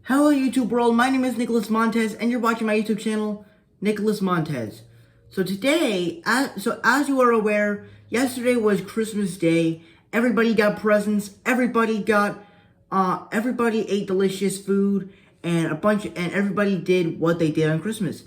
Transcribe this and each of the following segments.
Hello YouTube world, my name is Nicholas Montez and you're watching my YouTube channel, Nicholas Montez. So today, as you are aware, yesterday was Christmas Day. Everybody got presents, everybody ate delicious food, and everybody did what they did on Christmas.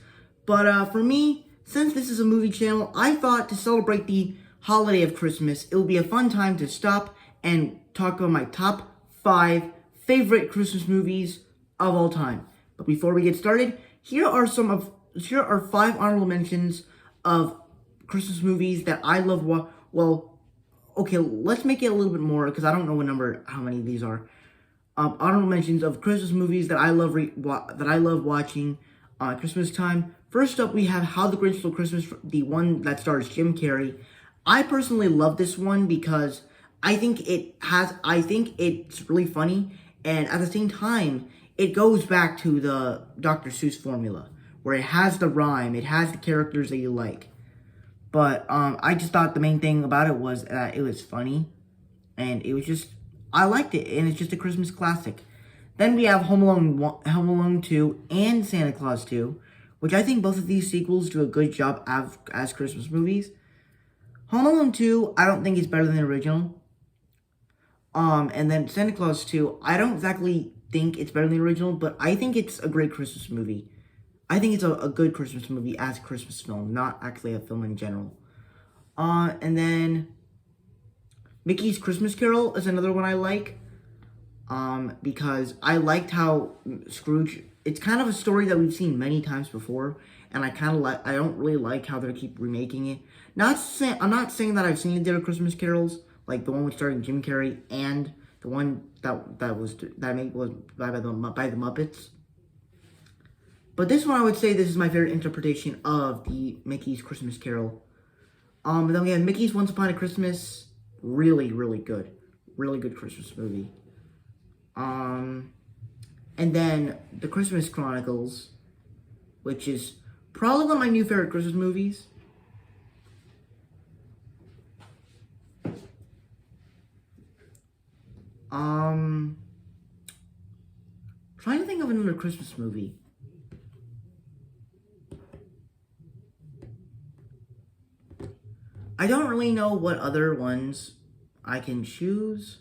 But for me, since this is a movie channel, I thought to celebrate the holiday of Christmas, it would be a fun time to stop and talk about my top 5 favorite Christmas movies of all time. But before we get started, here are 5 honorable mentions of Christmas movies that I love. Okay, let's make it a little bit more because I don't know how many of these are. Honorable mentions of Christmas movies that I love watching at Christmas time. First up, we have How the Grinch Stole Christmas, the one that stars Jim Carrey. I personally love this one because I think it's really funny, and at the same time, it goes back to the Dr. Seuss formula, where it has the rhyme, it has the characters that you like. But I just thought the main thing about it was that it was funny, and I liked it, and it's just a Christmas classic. Then we have Home Alone 2, and Santa Claus 2, which I think both of these sequels do a good job as Christmas movies. Home Alone 2, I don't think it's better than the original. And then Santa Claus 2, I don't exactly think it's better than the original, but I think it's a great Christmas movie. I think it's a good Christmas movie as a Christmas film, not actually a film in general. And then Mickey's Christmas Carol is another one I like. Because I liked how Scrooge, it's kind of a story that we've seen many times before, and I don't really like how they keep remaking it. I'm not saying that I've seen the other Christmas carols, like the one with starring Jim Carrey and the one that was by the Muppets. But this one, I would say this is my favorite interpretation of the Mickey's Christmas Carol. And then we have Mickey's Once Upon a Christmas, really good Christmas movie. And then The Christmas Chronicles, which is probably one of my new favorite Christmas movies. Trying to think of another Christmas movie. I don't really know what other ones I can choose.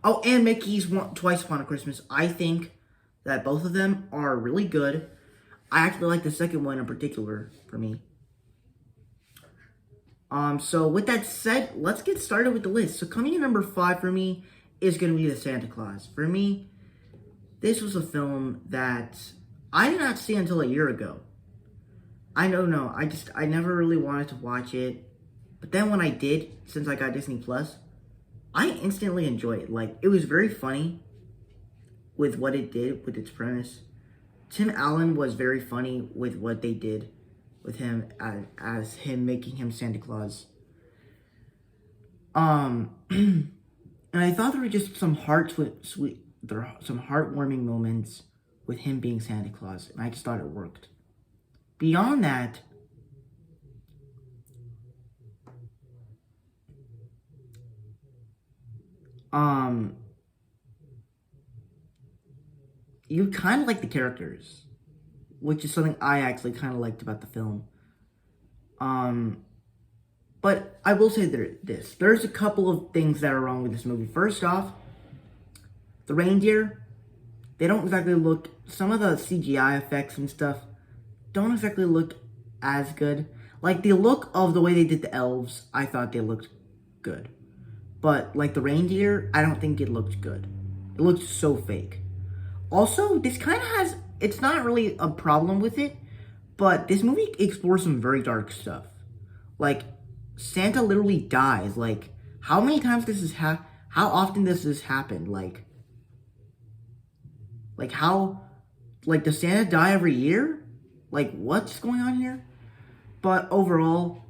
Oh, and Mickey's Twice Upon a Christmas. I think that both of them are really good. I actually like the second one in particular for me. So with that said, let's get started with the list. So coming in number 5 for me is going to be The Santa Claus. For me, this was a film that I did not see until a year ago. I don't know. I never really wanted to watch it. But then when I did, since I got Disney Plus, I instantly enjoyed it. Like, it was very funny with what it did, with its premise. Tim Allen was very funny with what they did with him as him making him Santa Claus. And I thought there were just some heartwarming moments with him being Santa Claus, and I just thought it worked. Beyond that, you kind of like the characters, which is something I actually kind of liked about the film. But I will say there's a couple of things that are wrong with this movie. First off, the reindeer, they don't exactly look, some of the CGI effects and stuff don't exactly look as good. Like, the look of the way they did the elves, I thought they looked good. But, like, the reindeer, I don't think it looked good. It looked so fake. Also, this kind of has, it's not really a problem with it, but this movie explores some very dark stuff. Like, Santa literally dies. Like, how many times how often does this happen? Like, does Santa die every year? Like, what's going on here? But overall,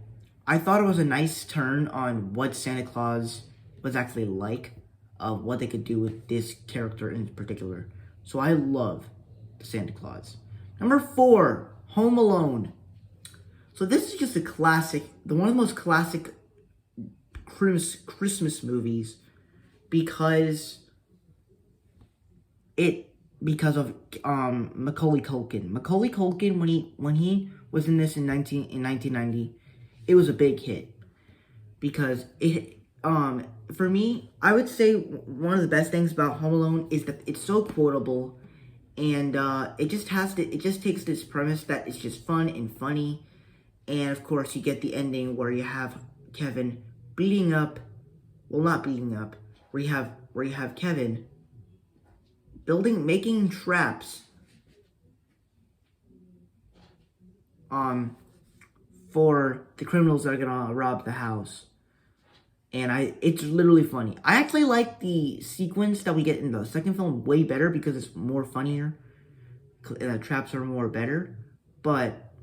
I thought it was a nice turn on what Santa Claus was actually like, of what they could do with this character in particular. So I love the Santa Claus. Number 4, Home Alone. So this is just a classic, one of the most classic Christmas movies because because of Macaulay Culkin. Macaulay Culkin, when he was in this in 1990, it was a big hit because it for me, I would say one of the best things about Home Alone is that it's so quotable, and it just takes this premise that it's just fun and funny, and of course you get the ending where you have Kevin beating up, well, not beating up, where you have Kevin making traps for the criminals that are gonna rob the house. And it's literally funny. I actually like the sequence that we get in the second film way better because it's more funnier. And the traps are more better. But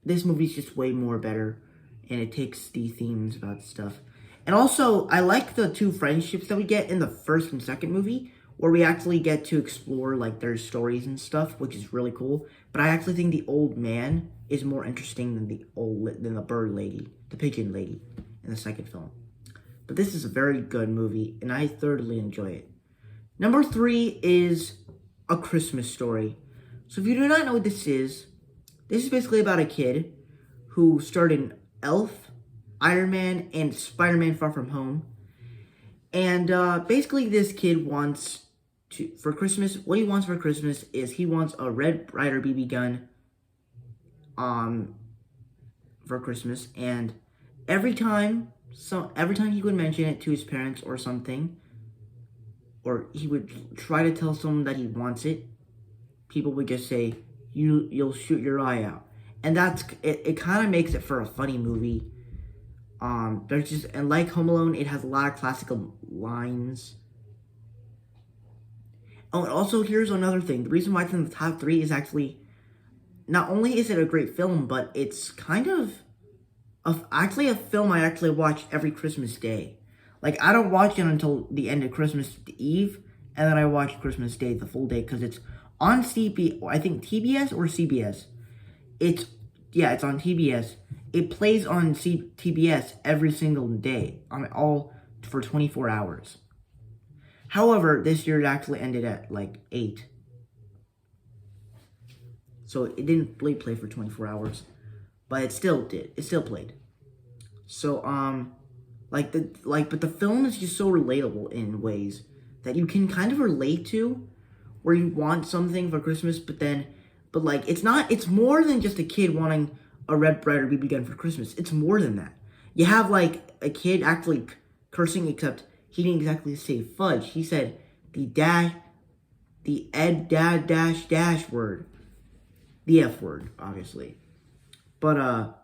this movie's just way more better. And it takes the themes about stuff. And also, I like the two friendships that we get in the first and second movie, where we actually get to explore like their stories and stuff, which is really cool. But I actually think the old man is more interesting than the bird lady, the pigeon lady in the second film. But this is a very good movie, and I thoroughly enjoy it. Number 3 is A Christmas Story. So if you do not know what this is basically about a kid who starred in Elf, Iron Man, and Spider-Man Far From Home. And basically this kid wants for Christmas, what he wants for Christmas is he wants a Red Ryder BB gun for Christmas. And every time he would mention it to his parents or something, or he would try to tell someone that he wants it, people would just say, you'll shoot your eye out. And that's it kind of makes it for a funny movie. And like Home Alone, it has a lot of classical lines. Oh, and also here's another thing. The reason why it's in the top 3 is actually, not only is it a great film, but it's kind of actually a film I actually watch every Christmas Day. Like, I don't watch it until the end of Christmas Eve, and then I watch Christmas Day, the full day, because it's on I think TBS or CBS. It's on TBS. It plays on TBS every single day, all for 24 hours. However, this year it actually ended at like 8. So it didn't really play for 24 hours, but it still did. It still played. So but the film is just so relatable in ways that you can kind of relate to, where you want something for Christmas, but it's more than just a kid wanting a Red Ryder BB gun for Christmas. It's more than that. You have like a kid actually cursing, except he didn't exactly say fudge. He said the dash word. The F word, obviously. But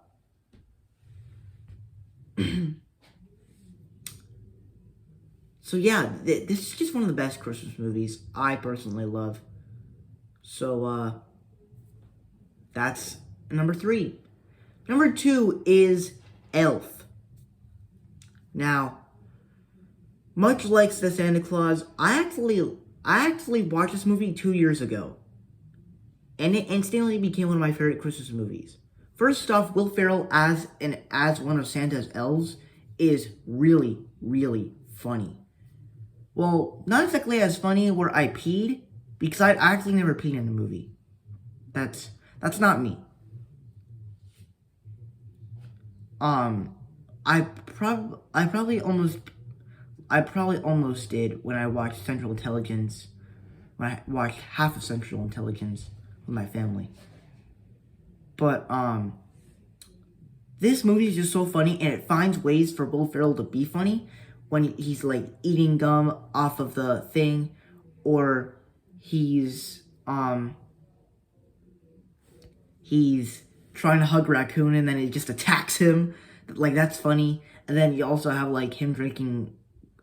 so yeah, this is just one of the best Christmas movies I personally love. So that's number 3. Number 2 is Elf. Now, much like the Santa Claus, I actually watched this movie 2 years ago, and it instantly became one of my favorite Christmas movies. First off, Will Ferrell as one of Santa's elves is really, really funny. Well, not exactly as funny where I peed, because I actually never peed in the movie. That's not me. I probably almost did when I watched Central Intelligence. When I watched half of Central Intelligence with my family. But this movie is just so funny, and it finds ways for Will Ferrell to be funny when he's like eating gum off of the thing, or he's trying to hug a raccoon and then it just attacks him. Like, that's funny. And then you also have like him drinking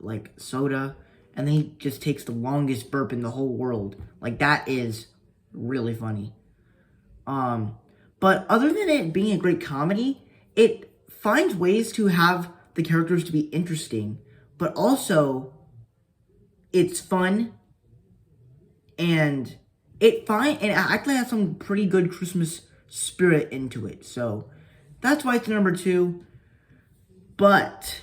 like soda, and then he just takes the longest burp in the whole world. Like, that is really funny. But other than it being a great comedy, it finds ways to have the characters to be interesting, but also it's fun, and it actually has some pretty good Christmas spirit into it. So that's why it's number 2. But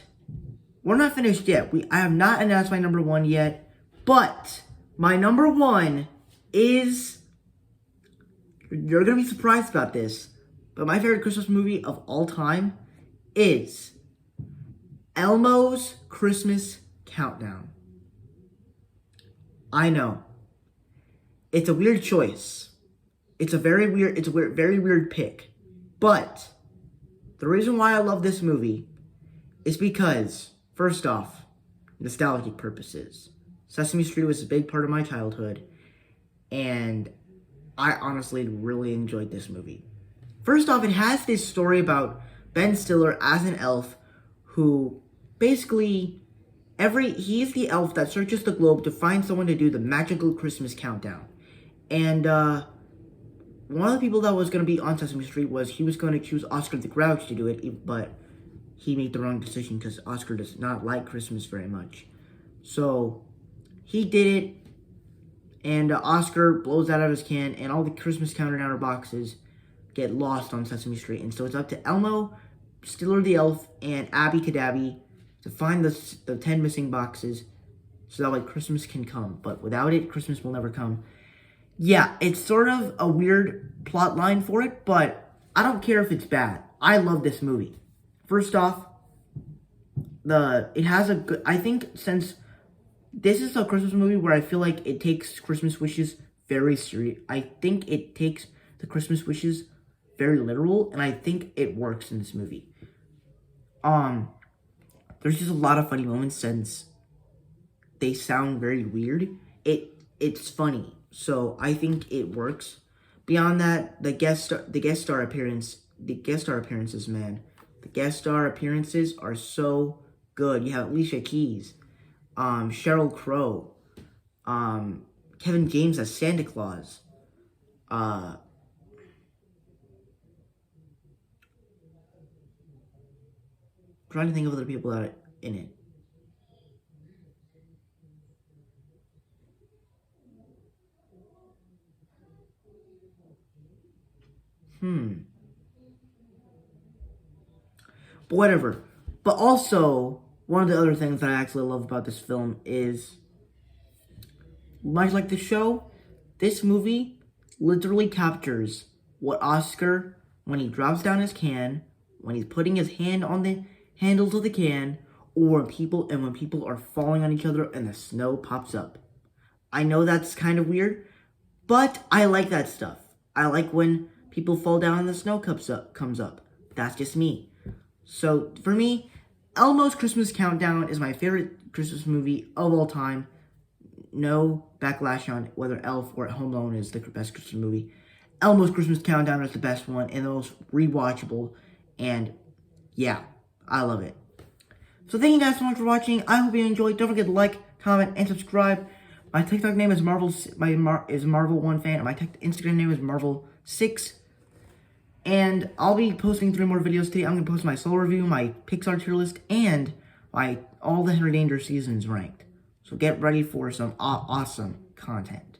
we're not finished yet. I have not announced my number one yet, but my number one is, you're going to be surprised about this, but my favorite Christmas movie of all time is Elmo's Christmas Countdown. I know. It's a weird choice. It's a very weird pick. But the reason why I love this movie is because, first off, nostalgic purposes. Sesame Street was a big part of my childhood, and I honestly really enjoyed this movie. First off, it has this story about Ben Stiller as an elf who basically he's the elf that searches the globe to find someone to do the magical Christmas countdown. And one of the people that was going to be on Sesame Street he was going to choose Oscar the Grouch to do it, but he made the wrong decision because Oscar does not like Christmas very much. So he did it, and Oscar blows that out of his can, and all the Christmas countdown boxes get lost on Sesame Street. And so it's up to Elmo, Stiller the elf, and Abby Cadabby to find the 10 missing boxes so that way Christmas can come. But without it, Christmas will never come. Yeah, it's sort of a weird plot line for it, but I don't care if it's bad. I love this movie. First off, it has a good, I think since this is a Christmas movie where I feel like it takes Christmas wishes very serious. I think it takes the Christmas wishes very literal, and I think it works in this movie. There's just a lot of funny moments since they sound very weird. It's funny, so I think it works. Beyond that, the guest star appearances, man. The guest star appearances are so good. You have Alicia Keys, Sheryl Crow, Kevin James as Santa Claus, trying to think of other people that are in it. But whatever. But also, one of the other things that I actually love about this film is, much like the show, this movie literally captures what Oscar, when he drops down his can, when he's putting his hand on the handles of the can, or when people are falling on each other and the snow pops up. I know that's kind of weird, but I like that stuff. I like when people fall down and the snow comes up. That's just me. So for me, Elmo's Christmas Countdown is my favorite Christmas movie of all time. No backlash on whether Elf or Home Alone is the best Christmas movie. Elmo's Christmas Countdown is the best one and the most rewatchable, and yeah, I love it. So thank you guys so much for watching. I hope you enjoyed. Don't forget to like, comment, and subscribe. My TikTok name is Marvel1Fan, and my Instagram name is Marvel6. And I'll be posting 3 more videos today. I'm going to post my solo review, my Pixar tier list, and all the Henry Danger seasons ranked. So get ready for some awesome content.